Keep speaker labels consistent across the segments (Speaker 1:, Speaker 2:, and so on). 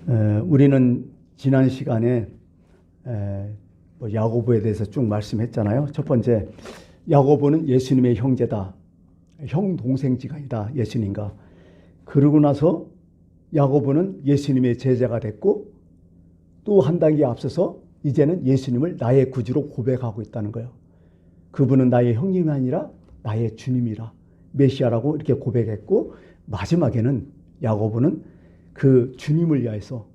Speaker 1: 우리는 지난 시간에 야고보에 대해서 쭉 말씀했잖아요. 첫 번째, 야고보는 예수님의 형제다. 형 동생지간이다, 예수님과. 그러고 나서 야고보는 예수님의 제자가 됐고, 또 한 단계 앞서서 이제는 예수님을 나의 구주로 고백하고 있다는 거예요. 그분은 나의 형님이 아니라 나의 주님이라, 메시아라고 이렇게 고백했고, 마지막에는 야고보는 그 주님을 위하여서,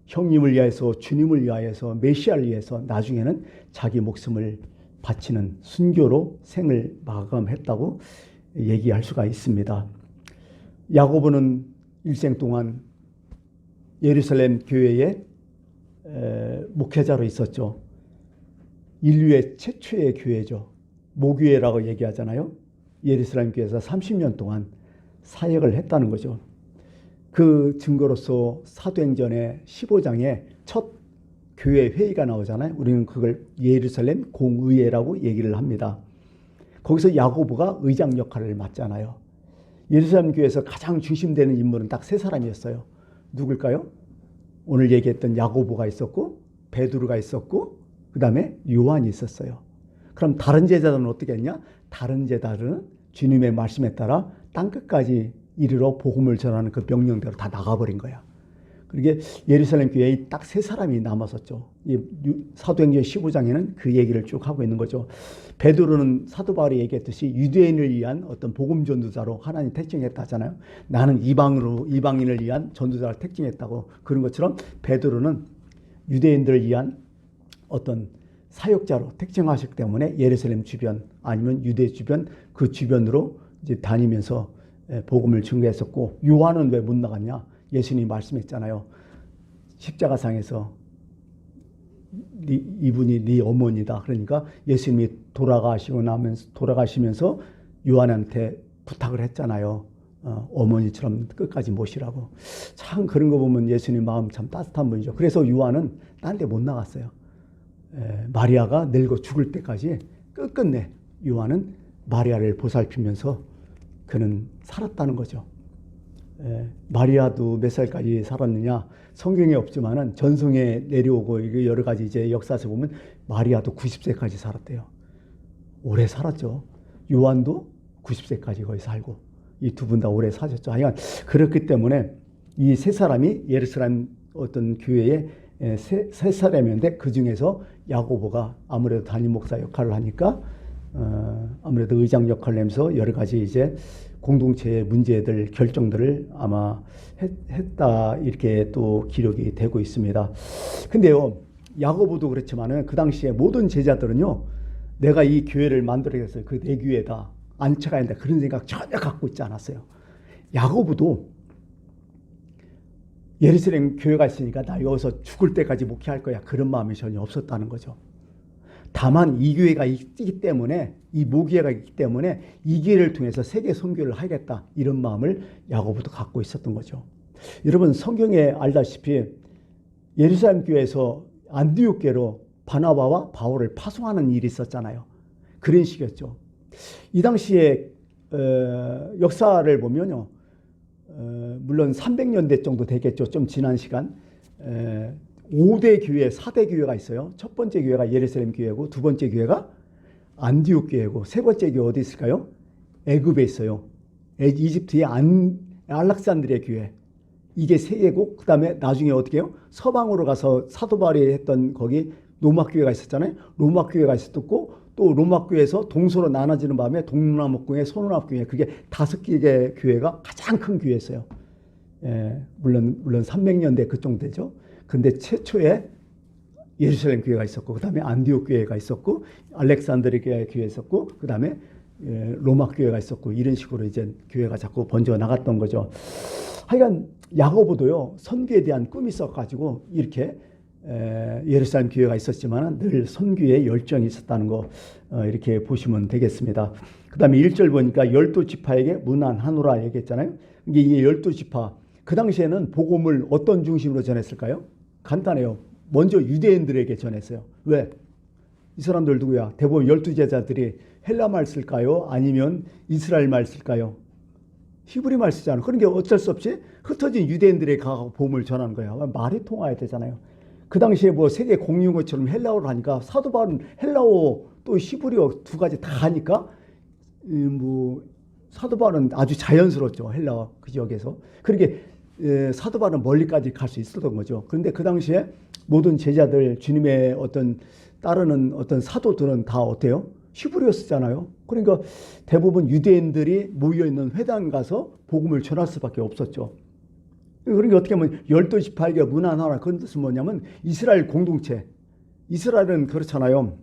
Speaker 1: 형님을 위하여서, 주님을 위하여서, 메시아를 위해서 나중에는 자기 목숨을 바치는 순교로 생을 마감했다고 얘기할 수가 있습니다. 야고보는 일생 동안 예루살렘 교회의 목회자로 있었죠. 인류의 최초의 교회죠. 모교회라고 얘기하잖아요. 예루살렘 교회에서 30년 동안 사역을 했다는 거죠. 그 증거로서 사도행전의 15장에 첫 교회 회의가 나오잖아요. 우리는 그걸 예루살렘 공의회라고 얘기를 합니다. 거기서 야고보가 의장 역할을 맡잖아요. 예루살렘 교회에서 가장 중심되는 인물은 딱 세 사람이었어요. 누굴까요? 오늘 얘기했던 야고보가 있었고, 베드로가 있었고, 그 다음에 요한이 있었어요. 그럼 다른 제자들은 어떻게 했냐? 다른 제자들은 주님의 말씀에 따라 땅끝까지 이르러 복음을 전하는 그 명령대로 다 나가버린 거야. 그러게 예루살렘 교회에 딱 세 사람이 남았었죠. 사도행전 15장에는 그 얘기를 쭉 하고 있는 거죠. 베드로는 사도 바울이 얘기했듯이 유대인을 위한 어떤 복음 전도자로 하나님 택정했다 하잖아요. 나는 이방인을 위한 전도자를 택정했다고. 그런 것처럼 베드로는 유대인들을 위한 어떤 사역자로 택정하셨기 때문에 예루살렘 주변 아니면 유대 주변, 그 주변으로 이제 다니면서 복음을 증거했었고, 요한은 왜 못 나갔냐? 예수님이 말씀했잖아요. 십자가상에서 이분이 네 어머니다. 그러니까 예수님이 돌아가시면서 요한한테 부탁을 했잖아요. 어머니처럼 끝까지 모시라고. 참 그런 거 보면 예수님 마음 참 따뜻한 분이죠. 그래서 요한은 딴 데 못 나갔어요. 마리아가 늙어 죽을 때까지 끝끝내 요한은 마리아를 보살피면서 그는 살았다는 거죠. 마리아도 몇 살까지 살았느냐? 성경에 없지만은 전성에 내려오고 여러 가지 이제 역사에서 보면 마리아도 90세까지 살았대요. 오래 살았죠. 요한도 90세까지 거의 살고, 이 두 분 다 오래 사셨죠. 하여간 그렇기 때문에 이 세 사람이 예루살렘 어떤 교회의 세 사람이었는데, 그 중에서 야고보가 아무래도 담임 목사 역할을 하니까 아무래도 의장 역할을 하면서 여러 가지 이제 공동체의 문제들, 결정들을 아마 했다, 이렇게 또 기록이 되고 있습니다. 근데요, 야고보도 그렇지만은 그 당시에 모든 제자들은요, 내가 이 교회를 만들어야겠어요. 그 내 교회다, 안쳐가야 된다, 그런 생각 전혀 갖고 있지 않았어요. 야고보도 예루살렘 교회가 있으니까 나 여기서 죽을 때까지 목회할 거야, 그런 마음이 전혀 없었다는 거죠. 다만 이 교회가 있기 때문에, 이 모교회가 있기 때문에 이 기회를 통해서 세계 선교를 하겠다, 이런 마음을 야고보도 갖고 있었던 거죠. 여러분, 성경에 알다시피 예루살렘 교회에서 안디옥 교회로 바나바와 바울을 파송하는 일이 있었잖아요. 그런 식이었죠. 이 당시에 역사를 보면요, 물론 300년대 정도 되겠죠. 좀 지난 시간. 5대 교회, 4대 교회가 있어요. 첫 번째 교회가 예루살렘 교회고, 두 번째 교회가 안디옥 교회고, 세 번째 교회 어디 있을까요? 애굽에 있어요. 이집트의 알렉산드리아 교회. 이게 세 개고, 그 다음에 나중에 어떻게 해요? 서방으로 가서 사도 바울이 했던 거기 로마 교회가 있었잖아요. 로마 교회가 있었고, 또 로마 교회에서 동서로 나눠지는 바람에 동남북교회, 서남북교회, 그게 5개의 교회가 가장 큰 교회였어요. 물론 300년대 그 정도 되죠. 근데 최초에 예루살렘 교회가 있었고, 그 다음에 안디옥 교회가 있었고, 알렉산드리아 교회가 있었고, 그 다음에 로마 교회가 있었고, 이런 식으로 이제 교회가 자꾸 번져 나갔던 거죠. 하여간 야고보도요, 선교에 대한 꿈이 있어가지고 이렇게 예루살렘 교회가 있었지만 늘 선교에 열정이 있었다는 거, 이렇게 보시면 되겠습니다. 그 다음에 1절 보니까 12지파에게 문안하노라 얘기했잖아요. 이게 12지파, 그 당시에는 복음을 어떤 중심으로 전했을까요? 간단해요. 먼저 유대인들에게 전했어요. 왜? 이 사람들 누구야? 대부분 12제자들이 헬라 말 쓸까요? 아니면 이스라엘 말 쓸까요? 히브리 말 쓰잖아. 그런 게 어쩔 수 없이 흩어진 유대인들에 가고 복음을 전하는 거야. 말이 통해야 되잖아요. 그 당시에 뭐 세계 공유인 것처럼 헬라어를 하니까 사도 바울은 헬라어 또 히브리어 두 가지 다 하니까 뭐 사도 바울은 아주 자연스럽죠. 헬라어 그 지역에서. 그렇게 사도 바울은 멀리까지 갈 수 있었던 거죠. 그런데 그 당시에 모든 제자들 주님의 어떤 따르는 어떤 사도들은 다 어때요? 히브리어 쓰잖아요. 그러니까 대부분 유대인들이 모여있는 회당 가서 복음을 전할 수밖에 없었죠. 그러니까 어떻게 보면 12지파에게 문안하라. 그런 뜻은 뭐냐면 이스라엘 공동체. 이스라엘은 그렇잖아요.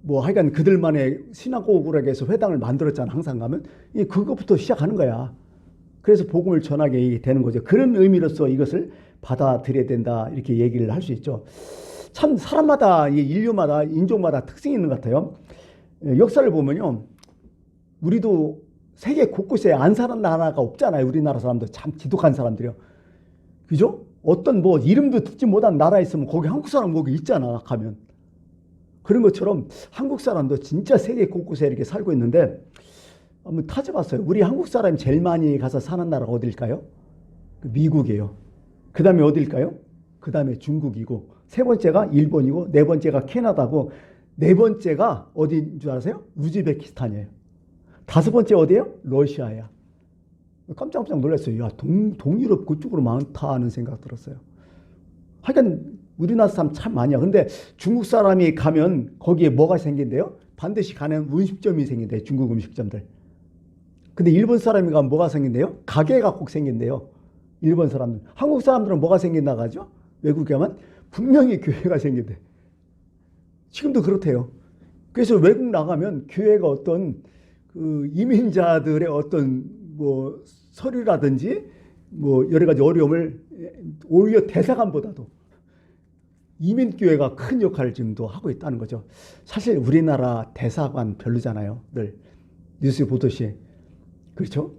Speaker 1: 뭐 하여간 그들만의 시나고그에서 회당을 만들었잖아. 항상 가면. 그것부터 시작하는 거야. 그래서 복음을 전하게 되는 거죠. 그런 의미로서 이것을 받아들여야 된다. 이렇게 얘기를 할 수 있죠. 참 사람마다 인류마다 인종마다 특징이 있는 것 같아요. 역사를 보면요. 우리도 세계 곳곳에 안 사는 나라가 없잖아요. 우리나라 사람들 참 지독한 사람들이요. 그죠? 어떤 뭐 이름도 듣지 못한 나라에 있으면 거기 한국 사람 거기 있잖아. 가면. 그런 것처럼 한국 사람도 진짜 세계 곳곳에 이렇게 살고 있는데 한번 따져봤어요. 우리 한국 사람이 제일 많이 가서 사는 나라가 어딜까요? 미국이에요. 그 다음에 어딜까요? 그 다음에 중국이고 세 번째가 일본이고 네 번째가 캐나다고 네 번째가 어디인 줄 아세요? 우즈베키스탄이에요. 다섯 번째 어디예요? 러시아야. 깜짝깜짝 놀랐어요. 야, 동유럽 그쪽으로 많다 하는 생각 들었어요. 하여간 우리나라 사람 참 많이야. 근데 중국 사람이 가면 거기에 뭐가 생긴대요? 반드시 가는 음식점이 생긴대요. 중국 음식점들. 근데 일본 사람이 가면 뭐가 생긴대요? 가게가 꼭 생긴대요. 일본 사람들. 한국 사람들은 뭐가 생긴다 가죠? 외국에 가면 분명히 교회가 생긴대. 지금도 그렇대요. 그래서 외국 나가면 교회가 어떤 그 이민자들의 어떤 뭐 서류라든지 뭐 여러 가지 어려움을 오히려 대사관보다도 이민교회가 큰 역할을 지금도 하고 있다는 거죠. 사실 우리나라 대사관 별로잖아요. 늘 뉴스에 보듯이. 그렇죠?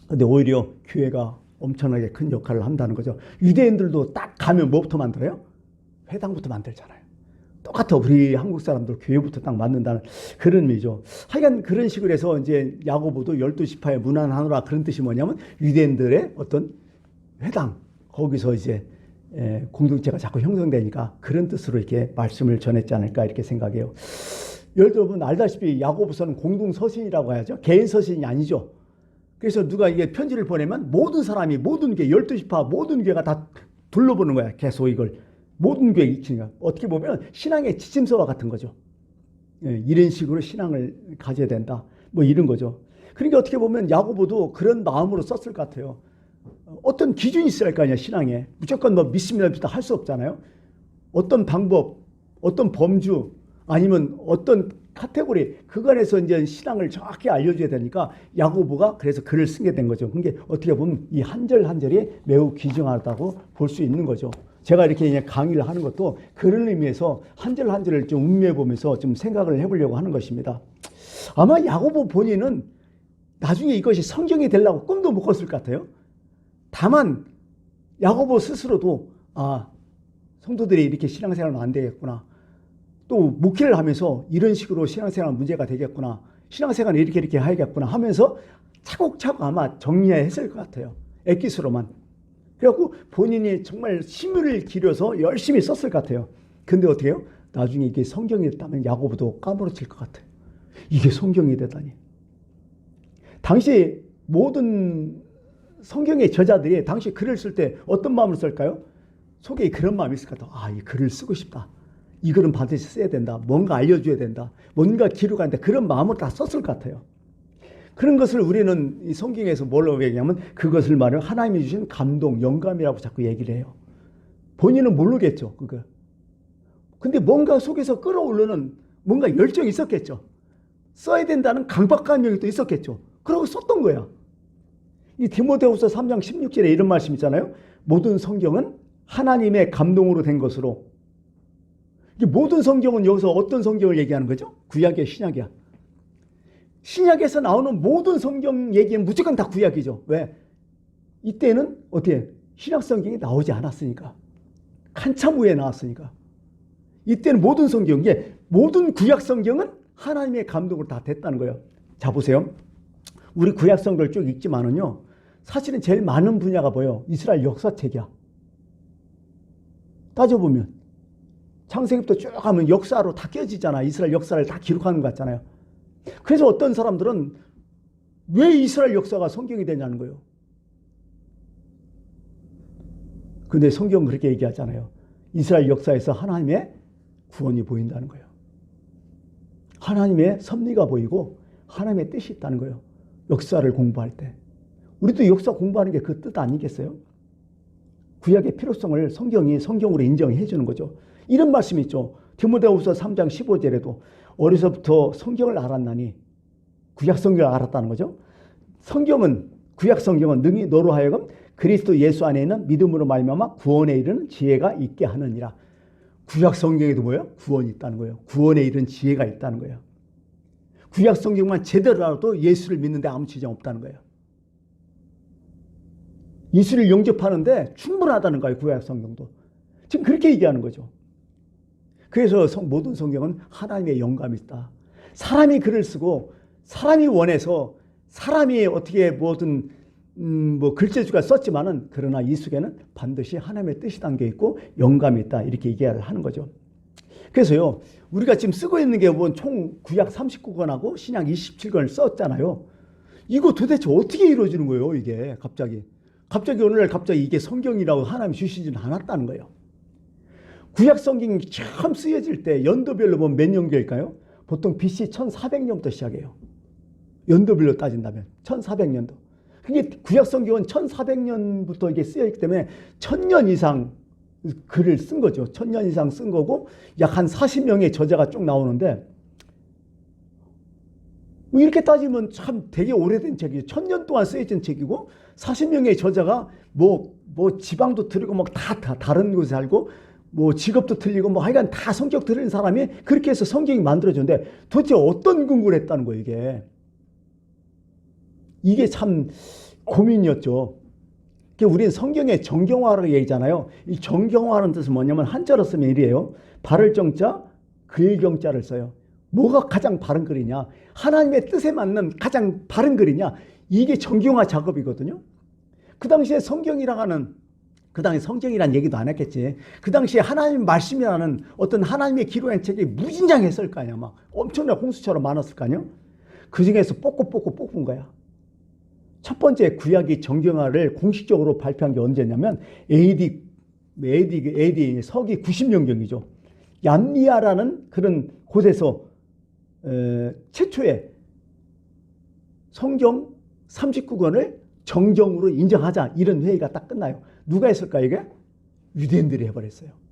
Speaker 1: 근데 오히려 교회가 엄청나게 큰 역할을 한다는 거죠. 유대인들도 딱 가면 뭐부터 만들어요? 회당부터 만들잖아요. 똑같아. 우리 한국 사람들 교회부터 딱 만든다는 그런 의미죠. 하여간 그런 식으로 해서 이제 야고보도 12지파에 문안하노라 그런 뜻이 뭐냐면 유대인들의 어떤 회당 거기서 이제 공동체가 자꾸 형성되니까 그런 뜻으로 이렇게 말씀을 전했지 않을까 이렇게 생각해요. 여러분 알다시피 야고보서는 공동서신이라고 해야죠. 개인 서신이 아니죠. 그래서 누가 이게 편지를 보내면 모든 사람이 모든 게 12지파 모든 교회가 다 둘러보는 거야. 계속 이걸. 모든 교회 익히니까 어떻게 보면 신앙의 지침서와 같은 거죠. 이런 식으로 신앙을 가져야 된다. 뭐 이런 거죠. 그러니까 어떻게 보면 야고보도 그런 마음으로 썼을 것 같아요. 어떤 기준이 있어야 할 거 아니야, 신앙에. 무조건 뭐 믿습니다 할 수 없잖아요. 어떤 방법, 어떤 범주, 아니면 어떤 카테고리, 그간에서 이제 신앙을 정확히 알려줘야 되니까 야고보가 그래서 글을 쓰게 된 거죠. 그게 어떻게 보면 이 한 절 한 절이 매우 귀중하다고 볼 수 있는 거죠. 제가 이렇게 그냥 강의를 하는 것도 그런 의미에서 한 절 한 절을 좀 음미해 보면서 좀 생각을 해보려고 하는 것입니다. 아마 야고보 본인은 나중에 이것이 성경이 되려고 꿈도 못 꿨을 것 같아요. 다만 야고보 스스로도 성도들이 이렇게 신앙생활하면 안 되겠구나. 또 목회를 하면서 이런 식으로 신앙생활 문제가 되겠구나. 신앙생활을 이렇게 해야겠구나 하면서 차곡차곡 아마 정리했을 것 같아요. 엑기스로만. 그래갖고 본인이 정말 힘을 기려서 열심히 썼을 것 같아요. 근데 어떻게 해요? 나중에 이게 성경이 됐다면 야고보도 까무러칠 것 같아요. 이게 성경이 되다니. 당시 모든 성경의 저자들이 당시 글을 쓸 때 어떤 마음을 쓸까요? 속에 그런 마음이 있을 것 같아요. 이 글을 쓰고 싶다. 이 글은 반드시 써야 된다. 뭔가 알려줘야 된다. 뭔가 기록해야 된다. 그런 마음을 다 썼을 것 같아요. 그런 것을 우리는 이 성경에서 뭘로 얘기하면 그것을 말하면 하나님이 주신 감동, 영감이라고 자꾸 얘기를 해요. 본인은 모르겠죠. 그거. 근데 뭔가 속에서 끌어오르는 뭔가 열정이 있었겠죠. 써야 된다는 강박감정이 또 있었겠죠. 그러고 썼던 거야. 이 디모데후서 3장 16절에 이런 말씀 있잖아요. 모든 성경은 하나님의 감동으로 된 것으로. 이게 모든 성경은 여기서 어떤 성경을 얘기하는 거죠? 구약이야, 신약이야. 신약에서 나오는 모든 성경 얘기는 무조건 다 구약이죠. 왜? 이때는 어떻게? 신약 성경이 나오지 않았으니까. 한참 후에 나왔으니까. 이때는 모든 성경, 이게 모든 구약 성경은 하나님의 감동으로 다 됐다는 거예요. 자, 보세요. 우리 구약 성경을 쭉 읽지만은요, 사실은 제일 많은 분야가 뭐예요? 이스라엘 역사책이야. 따져보면 창세기부터 쭉 하면 역사로 다 껴지잖아. 이스라엘 역사를 다 기록하는 것 같잖아요. 그래서 어떤 사람들은 왜 이스라엘 역사가 성경이 되냐는 거예요. 근데 성경은 그렇게 얘기하잖아요. 이스라엘 역사에서 하나님의 구원이 보인다는 거예요. 하나님의 섭리가 보이고 하나님의 뜻이 있다는 거예요. 역사를 공부할 때. 우리도 역사 공부하는 게 그 뜻 아니겠어요? 구약의 필요성을 성경이 성경으로 인정해 주는 거죠. 이런 말씀이 있죠. 디모데후서 3장 15절에도 어려서부터 성경을 알았나니, 구약 성경을 알았다는 거죠. 성경은, 구약 성경은 능히 너로 하여금 그리스도 예수 안에 있는 믿음으로 말미암아 구원에 이르는 지혜가 있게 하느니라. 구약 성경에도 뭐예요? 구원이 있다는 거예요. 구원에 이르는 지혜가 있다는 거예요. 구약 성경만 제대로 알아도 예수를 믿는데 아무 지장 없다는 거예요. 예수를 영접하는데 충분하다는 거예요. 구약 성경도. 지금 그렇게 얘기하는 거죠. 그래서 모든 성경은 하나님의 영감이 있다. 사람이 글을 쓰고 사람이 원해서 사람이 어떻게 뭐든 글재주가 썼지만은, 그러나 이 속에는 반드시 하나님의 뜻이 담겨 있고 영감이 있다. 이렇게 얘기를 하는 거죠. 그래서요, 우리가 지금 쓰고 있는 게 총 구약 39권하고 신약 27권을 썼잖아요. 이거 도대체 어떻게 이루어지는 거예요, 이게 갑자기 오늘날 갑자기 이게 성경이라고 하나님이 주시지는 않았다는 거예요. 구약 성경이 처음 쓰여질 때 연도별로 보면 몇 년경일까요? 보통 BC 1400년부터 시작해요. 연도별로 따진다면 1400년도. 그게 구약 성경은 1400년부터 이게 쓰여있기 때문에 1000년 이상 글을 쓴 거죠. 1000년 이상 쓴 거고 약 한 40명의 저자가 쭉 나오는데, 이렇게 따지면 참 되게 오래된 책이에요. 1000년 동안 쓰여진 책이고 40명의 저자가 뭐 지방도 틀리고 막 다 다른 곳에 살고 뭐 직업도 틀리고 뭐 하여간 다 성격 틀린 사람이 그렇게 해서 성경이 만들어졌는데, 도대체 어떤 근거를 했다는 거예요, 이게 참 고민이었죠. 우리는 성경의 정경화라고 얘기하잖아요. 이 정경화라는 뜻은 뭐냐면 한자로 쓰면 이래요. 바를 정자, 글 경자를 써요. 뭐가 가장 바른 글이냐? 하나님의 뜻에 맞는 가장 바른 글이냐? 이게 정경화 작업이거든요. 그 당시에 성경이라는, 그 당시에 성경이란 얘기도 안 했겠지. 그 당시에 하나님 말씀이라는 어떤 하나님의 기록한 책이 무진장했을 거 아니야. 막 엄청난 홍수처럼 많았을 거 아니야. 그 중에서 뽑은 거야. 첫 번째 구약이 정경화를 공식적으로 발표한 게 언제냐면 AD 서기 90년경이죠. 얌리아라는 그런 곳에서 최초의 성경 39권을 정경으로 인정하자, 이런 회의가 딱 끝나요. 누가 했을까 이게? 유대인들이 해버렸어요.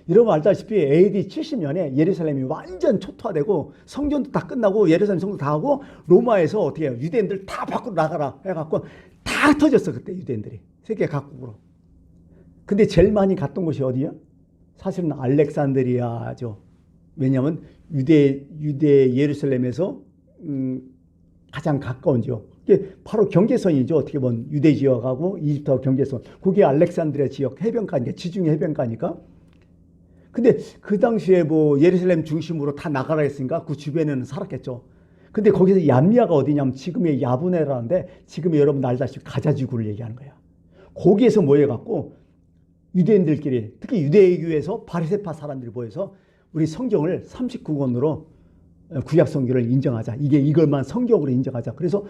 Speaker 1: 여러분 알다시피 AD 70년에 예루살렘이 완전 초토화되고 성전도 다 끝나고 예루살렘 성도 다 하고 로마에서 어떻게 해요? 유대인들 다 밖으로 나가라 해갖고 다 터졌어, 그때 유대인들이 세계 각국으로. 근데 제일 많이 갔던 곳이 어디야? 사실은 알렉산드리아죠. 왜냐하면 유대 예루살렘에서 가장 가까운 지역, 이게 바로 경계선이죠. 어떻게 보면 유대 지역하고 이집트하고 경계선, 그게 알렉산드리아 지역 해변가니까, 지중해 해변가니까. 근데 그 당시에 뭐 예루살렘 중심으로 다 나가라 했으니까 그 주변에는 살았겠죠. 근데 거기서 얌리아가 어디냐면 지금의 야브네라는데, 지금 여러분 알다시피 가자지구를 얘기하는 거야. 거기에서 모여갖고 유대인들끼리, 특히 유대교에서 바리새파 사람들이 모여서 우리 성경을 39권으로 구약 성경을 인정하자. 이걸만 성경으로 인정하자. 그래서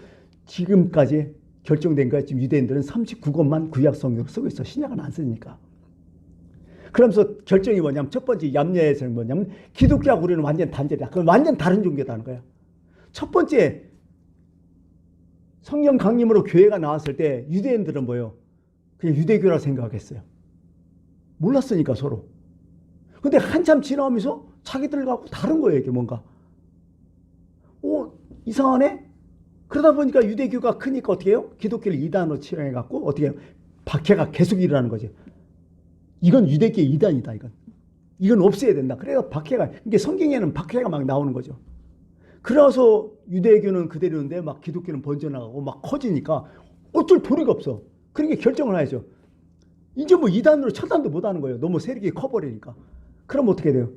Speaker 1: 지금까지 결정된 거야. 지금 유대인들은 39권만 구약 성경으로 쓰고 있어. 신약은 안 쓰니까. 그러면서 결정이 뭐냐면, 첫 번째 얌리아에서 뭐냐면 기독교하고 우리는 완전 단절이야. 그건 완전 다른 종교다는 거야. 첫 번째 성령 강림으로 교회가 나왔을 때 유대인들은 뭐예요? 그냥 유대교라고 생각했어요. 몰랐으니까 서로. 근데 한참 지나면서 자기들 갖고 다른 거예요. 이게 뭔가. 이상하네? 그러다 보니까 유대교가 크니까 어떻게 해요? 기독교를 이단으로 치환해갖고 어떻게 해요? 박해가 계속 일어나는 거죠. 이건 유대교의 이단이다. 이건 없애야 된다. 그래서 박해가, 이게 성경에는 박해가 막 나오는 거죠. 그래서 유대교는 그대로인데 막 기독교는 번져나가고 막 커지니까 어쩔 도리가 없어. 그러니까 결정을 해야죠. 이제 뭐 이단으로 처단도 못하는 거예요. 너무 세력이 커버리니까. 그럼 어떻게 돼요?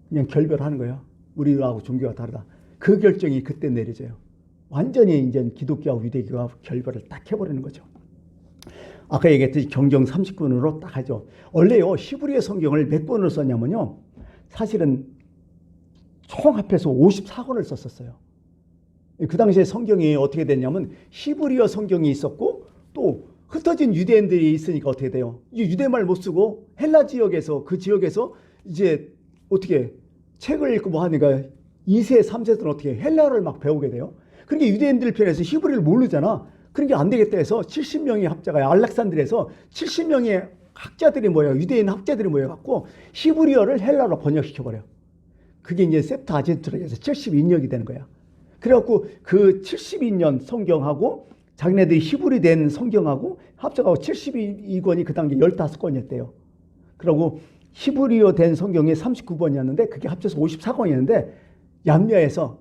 Speaker 1: 그냥 결별하는 거예요. 우리하고 종교가 다르다. 그 결정이 그때 내려져요. 완전히 이제 기독교와 유대교가 결별을 딱 해버리는 거죠. 아까 얘기했듯이 경정 30권으로 딱 하죠. 원래요, 히브리어 성경을 몇 권으로 썼냐면요, 사실은 총 합해서 54권을 썼었어요. 그 당시에 성경이 어떻게 됐냐면 히브리어 성경이 있었고 또 흩어진 유대인들이 있으니까 어떻게 돼요? 유대말 못 쓰고 헬라 지역에서 그 지역에서 이제 어떻게 책을 읽고 뭐 하니까 2세, 3세들은 어떻게 헬라어를 막 배우게 돼요. 그러니까 유대인들 편에서 히브리를 모르잖아. 그러니까 안 되겠다 해서 70명의 학자가 알렉산드리아에서 70명의 학자들이 모여, 유대인 학자들이 모여갖고 히브리어를 헬라로 번역시켜버려. 그게 이제 셉트아진트로 해서 72년이 되는 거야. 그래갖고 그 72년 성경하고 자기네들이 히브리 된 성경하고 합쳐가고 72권이 그 당시에 15권이었대요. 그리고 히브리어 된 성경이 39권이었는데 그게 합쳐서 54권이었는데 얌야에서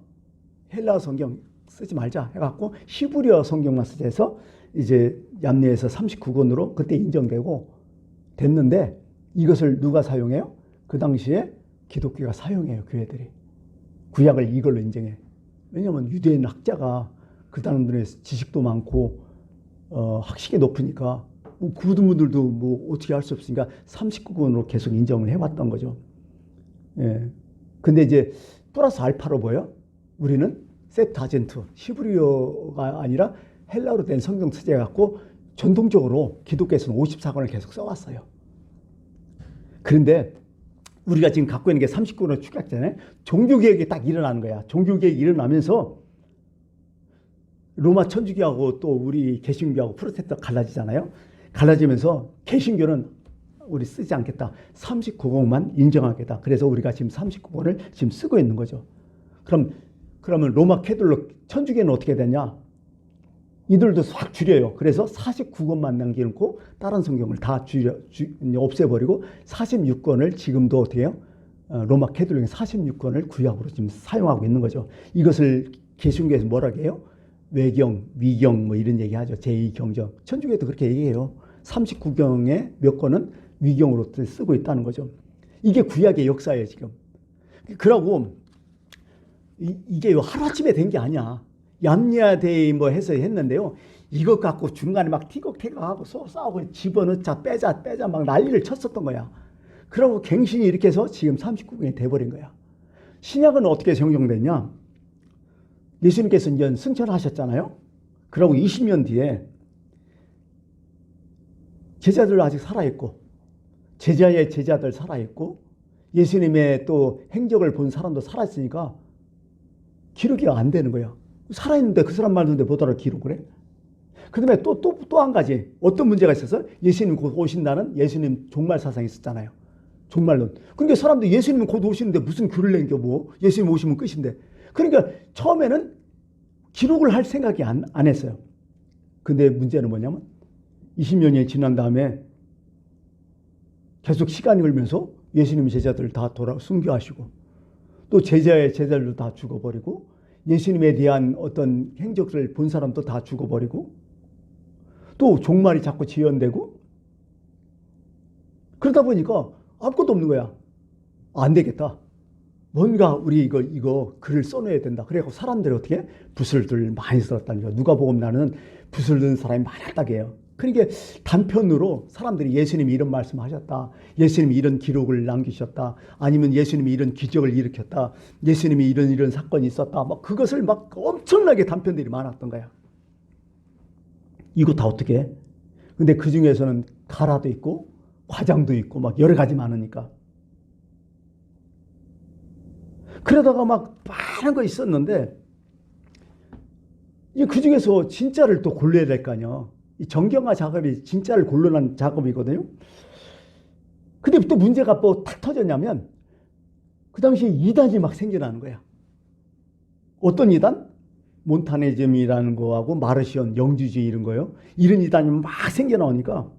Speaker 1: 헬라어 성경 쓰지 말자 해갖고 히브리어 성경만 쓰자 해서 이제 얌야에서 39권으로 그때 인정되고 됐는데 이것을 누가 사용해요? 그 당시에 기독교가 사용해요. 교회들이. 구약을 이걸로 인정해. 왜냐하면 유대인 학자가 그 사람들의 지식도 많고 학식이 높으니까 뭐 그분들도 뭐 어떻게 할 수 없으니까 39권으로 계속 인정을 해왔던 거죠. 예. 근데 이제 플러스 알파로 뭐예요? 우리는 셉타젠트 히브리어가 아니라 헬라어로 된 성경 쓰재 갖고 전통적으로 기독교에서는 54권을 계속 써왔어요. 그런데 우리가 지금 갖고 있는 게 39권으로 축약잖아요. 종교개혁이 딱 일어나는 거야. 종교개혁이 일어나면서 로마 천주교하고 또 우리 개신교하고 프로테스탄트 갈라지잖아요. 갈라지면서 개신교는 우리 쓰지 않겠다. 39권만 인정하겠다. 그래서 우리가 지금 39권을 지금 쓰고 있는 거죠. 그러면 로마 캐톨릭 천주교는 어떻게 되냐? 이들도 확 줄여요. 그래서 49권만 남겨놓고 다른 성경을 다 없애버리고 46권을 지금도 어떻게 해요? 로마 캐톨릭은 46권을 구약으로 지금 사용하고 있는 거죠. 이것을 개신교에서 뭐라고 해요? 외경, 위경 뭐 이런 얘기하죠. 제2경전. 천주교도 그렇게 얘기해요. 39경의 몇 권은 위경으로 쓰고 있다는 거죠. 이게 구약의 역사예요, 지금. 그러고 이게 하루아침에 된 게 아니야. 얌야데이 뭐 해서 했는데요. 이것 갖고 중간에 막 티격태격하고 싸우고 집어넣자 빼자 막 난리를 쳤었던 거야. 그러고 갱신이 이렇게 해서 지금 39경이 돼버린 거야. 신약은 어떻게 정정됐냐? 예수님께서 이제 승천하셨잖아요. 그러고 20년 뒤에 제자들 아직 살아있고 제자의 제자들 살아있고 예수님의 또 행적을 본 사람도 살아있으니까 기록이 안 되는 거야. 살아있는데 그 사람 말인데 뭐더라 기록을 해? 그 다음에 또 한 가지 어떤 문제가 있어서 예수님 곧 오신다는 예수님 종말 사상이 있었잖아요. 종말론. 그러니까 사람들이 예수님 곧 오시는데 무슨 귤을 남겨 뭐 예수님 오시면 끝인데. 그러니까 처음에는 기록을 할 생각이 안 했어요. 근데 문제는 뭐냐면 20년이 지난 다음에 계속 시간이 흘면서 예수님 제자들 다 순교하시고 또 제자의 제자들도 다 죽어버리고 예수님에 대한 어떤 행적을 본 사람도 다 죽어버리고 또 종말이 자꾸 지연되고 그러다 보니까 아무것도 없는 거야. 안 되겠다. 뭔가 우리 이거 글을 써놔야 된다. 그래서 사람들이 어떻게 붓을 많이 썼다는 거야. 누가복음 나는 붓을 든 사람이 많았다고 해요. 그러니까 단편으로 사람들이 예수님이 이런 말씀하셨다. 예수님이 이런 기록을 남기셨다. 아니면 예수님이 이런 기적을 일으켰다. 예수님이 이런 사건이 있었다. 막 그것을 막 엄청나게 단편들이 많았던 거야. 이거 다 어떻게 해? 근데 그 중에서는 가라도 있고 과장도 있고 막 여러 가지 많으니까. 그러다가 막 많은 거 있었는데 그 중에서 진짜를 또 골라야 될 거 아니야. 이 정경화 작업이 진짜를 골라낸 작업이거든요. 근데 또 문제가 뭐 탁 터졌냐면 그 당시에 이단이 막 생겨나는 거야. 어떤 이단? 몬타네즘이라는 거하고 마르시온, 영주주의 이런 거요. 이런 이단이 막 생겨나오니까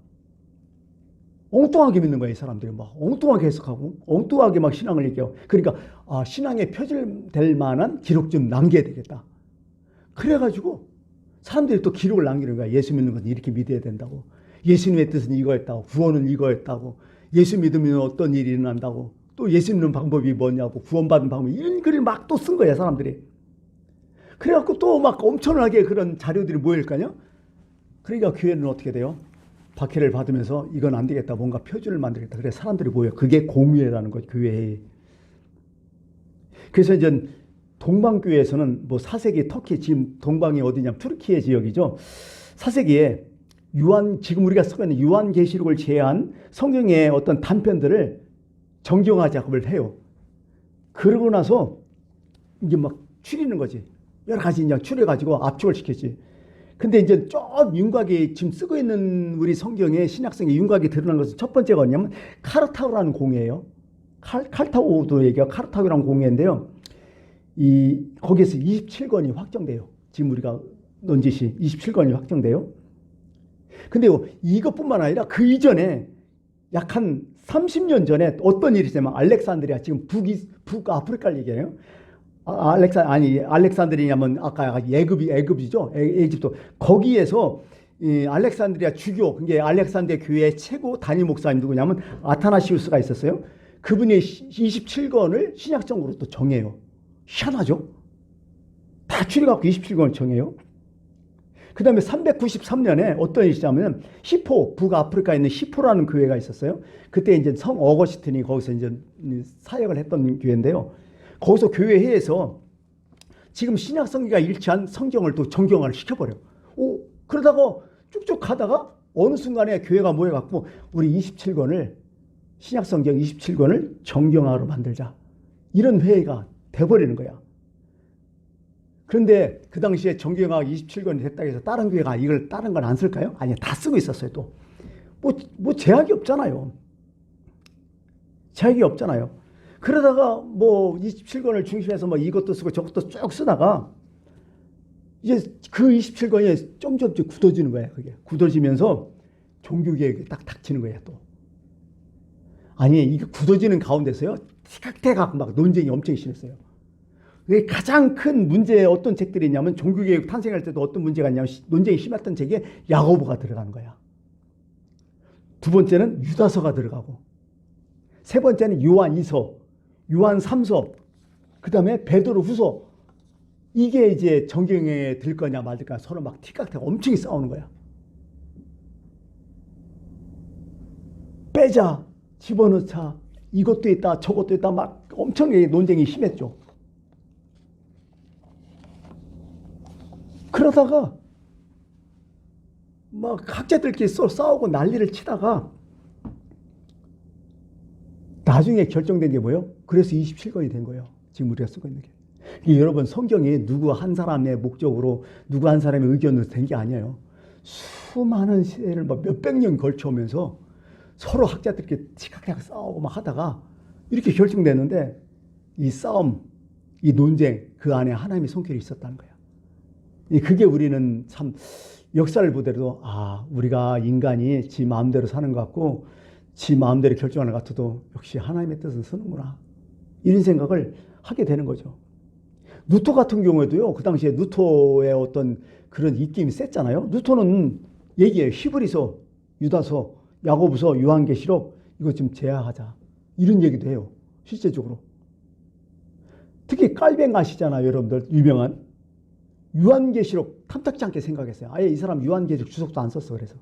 Speaker 1: 엉뚱하게 믿는 거야. 이 사람들이 막 엉뚱하게 해석하고 엉뚱하게 막 신앙을 얘기하고. 그러니까 신앙에 표절될 만한 기록 좀 남겨야 되겠다. 그래가지고 사람들이 또 기록을 남기는 거야. 예수 믿는 건 이렇게 믿어야 된다고. 예수님의 뜻은 이거였다고. 구원은 이거였다고. 예수 믿으면 어떤 일이 일어난다고. 또 예수 믿는 방법이 뭐냐고. 구원받은 방법이 이런 글을 막 또 쓴 거야. 사람들이. 그래갖고 또 막 엄청나게 그런 자료들이 모일 거 아니야? 그러니까 교회는 어떻게 돼요? 박해를 받으면서 이건 안 되겠다. 뭔가 표준을 만들겠다. 그래 사람들이 모여. 그게 공회라는 거죠. 교회에. 그래서 이제 동방교회에서는 뭐 4세기 터키, 지금 동방이 어디냐면 투르키의 지역이죠. 4세기에 지금 우리가 쓰고 있는 요한계시록을 제외한 성경의 어떤 단편들을 정경화 작업을 해요. 그러고 나서 이게 막 추리는 거지. 여러 가지 그냥 추려가지고 압축을 시켰지. 근데 이제 저 윤곽이 지금 쓰고 있는 우리 성경의 신약성의 윤곽이 드러난 것은 첫 번째가 뭐냐면 카르타고라는 공예예요. 칼타고도 얘기하고 카르타고라는 공예인데요. 거기에서 27권이 확정돼요. 지금 우리가 논지시 27권이 확정돼요. 근데 이것뿐만 아니라 그 이전에 약 한 30년 전에 어떤 일이 있냐면 알렉산드리아, 지금 북아프리카를 얘기해요. 알렉산드리냐면 아까 애굽이죠. 에집트. 거기에서 알렉산드리아 주교, 그게 알렉산드리아 교회의 최고 단임 목사님 누구냐면 아타나시우스가 있었어요. 그분이 27권을 신약성으로 또 정해요. 희한하죠? 다 추려갖고 27권을 정해요. 그 다음에 393년에 어떤 일이 있냐면 히포, 북아프리카에 있는 히포라는 교회가 있었어요. 그때 이제 성 어거스틴이 거기서 이제 사역을 했던 교회인데요. 거기서 교회회에서 지금 신약성경과 일치한 성경을 또 정경화를 시켜버려. 그러다가 쭉쭉 가다가 어느 순간에 교회가 모여갖고 우리 27권을 신약성경 27권을 정경화로 만들자. 이런 회의가 돼버리는 거야. 그런데 그 당시에 정경화가 27권이 됐다고 해서 다른 교회가 이걸 다른 건 안 쓸까요? 아니, 다 쓰고 있었어요. 또 뭐 제약이 없잖아요. 제약이 없잖아요. 그러다가 뭐 27권을 중심해서 뭐 이것도 쓰고 저것도 쭉 쓰다가 이제 그 27권이 점점 굳어지는 거야. 그게 굳어지면서 종교개혁이 딱 닥치는 거야. 또 아니, 이게 굳어지는 가운데서요 티격태격 막 논쟁이 엄청 심했어요. 가장 큰 문제 어떤 책들이 있냐면 종교개혁 탄생할 때도 어떤 문제가 있냐면 논쟁이 심했던 책에 야고보가 들어가는 거야. 두 번째는 유다서가 들어가고, 세 번째는 요한 2서, 요한 3서, 그 다음에 베드로 후서. 이게 이제 정경에 들 거냐 말 거냐 서로 막 티격태격 엄청 싸우는 거야. 빼자, 집어넣자, 이것도 있다 저것도 있다 막 엄청 논쟁이 심했죠. 그러다가 막 학자들끼리 싸우고 난리를 치다가 나중에 결정된 게 뭐예요? 그래서 27권이 된 거예요. 지금 우리가 쓰고 있는 게. 여러분, 성경이 누구 한 사람의 목적으로 누구 한 사람의 의견으로 된 게 아니에요. 수많은 시대를 몇백 년 걸쳐오면서 서로 학자들끼리 치각치각 싸우고 막 하다가 이렇게 결정됐는데, 이 싸움, 이 논쟁, 그 안에 하나님의 손길이 있었다는 거예요. 그게 우리는 참 역사를 보더라도 우리가 인간이 지 마음대로 사는 것 같고 지 마음대로 결정하는 것 같아도 역시 하나님의 뜻은 쓰는구나, 이런 생각을 하게 되는 거죠. 루터 같은 경우에도요, 그 당시에 루터의 어떤 그런 입김이 셌잖아요. 루터는 얘기해요. 히브리서, 유다서, 야고보서, 요한계시록 이거 좀 제하하자, 이런 얘기도 해요. 실제적으로. 특히 깔뱅 아시잖아요, 여러분들. 유명한 요한계시록 탐탁지 않게 생각했어요. 아예 이 사람 요한계시록 주석도 안 썼어. 그래서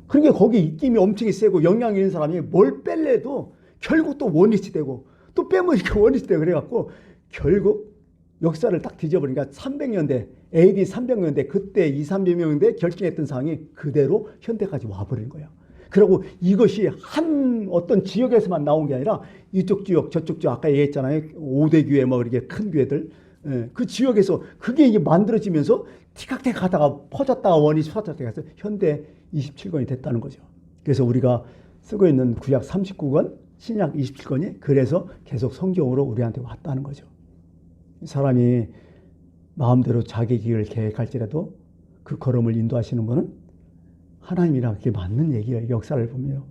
Speaker 1: 그러니까 거기 입김이 엄청 세고 영향이 있는 사람이 뭘 뺄래도 결국 또 원리치 되고 또 빼면 이렇게 원리치 되고 그래갖고 결국 역사를 딱 뒤져버리니까 300년대 AD 300년대 그때 200~300년대 결정했던 상황이 그대로 현대까지 와버린 거예요. 그리고 이것이 한 어떤 지역에서만 나온 게 아니라 이쪽 지역 저쪽 지역 아까 얘기했잖아요. 5대 교회 뭐 이렇게 큰 교회들, 그 지역에서 그게 이제 만들어지면서 티격태격 하다가 퍼졌다가 원이 퍼졌다가 해서 현대 27권이 됐다는 거죠. 그래서 우리가 쓰고 있는 구약 39권, 신약 27권이 그래서 계속 성경으로 우리한테 왔다는 거죠. 사람이 마음대로 자기 길을 계획할지라도 그 걸음을 인도하시는 분은 하나님이랑 그게 맞는 얘기예요. 역사를 보면.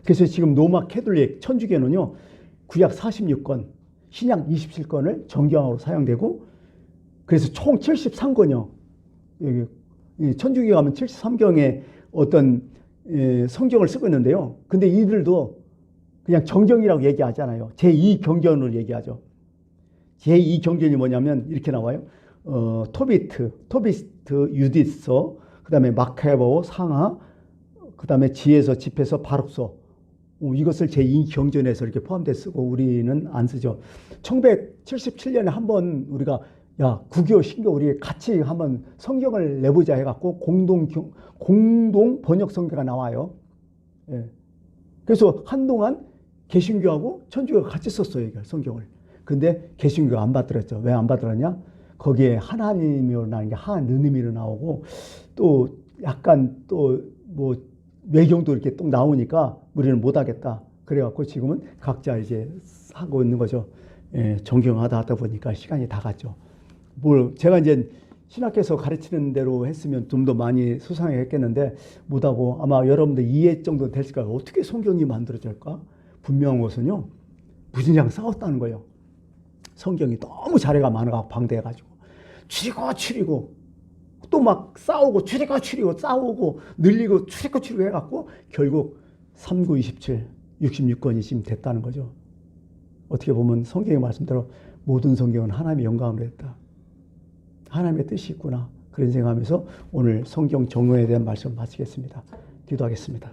Speaker 1: 그래서 지금 로마 캐톨릭 천주교는요, 구약 46권, 신약 27권을 정경으로 사용되고, 그래서 총 73권이요. 여기 천주교 가면 73경의 어떤 성경을 쓰고 있는데요. 근데 이들도 그냥 정경이라고 얘기하잖아요. 제2경전으로 얘기하죠. 제2 경전이 뭐냐면 이렇게 나와요. 토비트, 유디서, 그 다음에 마카베오, 상하, 그 다음에 지에서, 집에서, 바룩서. 이것을 제2 경전에서 이렇게 포함돼 쓰고 우리는 안 쓰죠. 1977년에 한번 우리가 야, 구교, 신교 우리 같이 한번 성경을 내보자 해갖고 공동 번역 성경가 나와요. 예. 그래서 한동안 개신교하고 천주교가 같이 썼어요, 이걸 성경을. 근데 개신교가 안 받들었죠. 왜 안 받들었냐? 거기에 하나님이로 나오는 게 하느님이로 나오고 또 약간 또 뭐 외경도 이렇게 또 나오니까 우리는 못하겠다. 그래갖고 지금은 각자 이제 하고 있는 거죠. 예, 존경하다 하다 보니까 시간이 다 갔죠. 제가 이제 신학교에서 가르치는 대로 했으면 좀 더 많이 수상했겠는데 못하고 아마 여러분들 이해 정도 됐을까요? 어떻게 성경이 만들어질까? 분명한 것은요, 무진장 싸웠다는 거예요. 성경이 너무 자료가 많아가지고 방대해가지고 추리고 또 막 싸우고 추리고 싸우고 늘리고 추리고 해갖고 결국 3927 66권이 지금 됐다는 거죠. 어떻게 보면 성경의 말씀대로 모든 성경은 하나님의 영광으로 했다. 하나님의 뜻이 있구나. 그런 생각하면서 오늘 성경 정언에 대한 말씀을 마치겠습니다. 기도하겠습니다.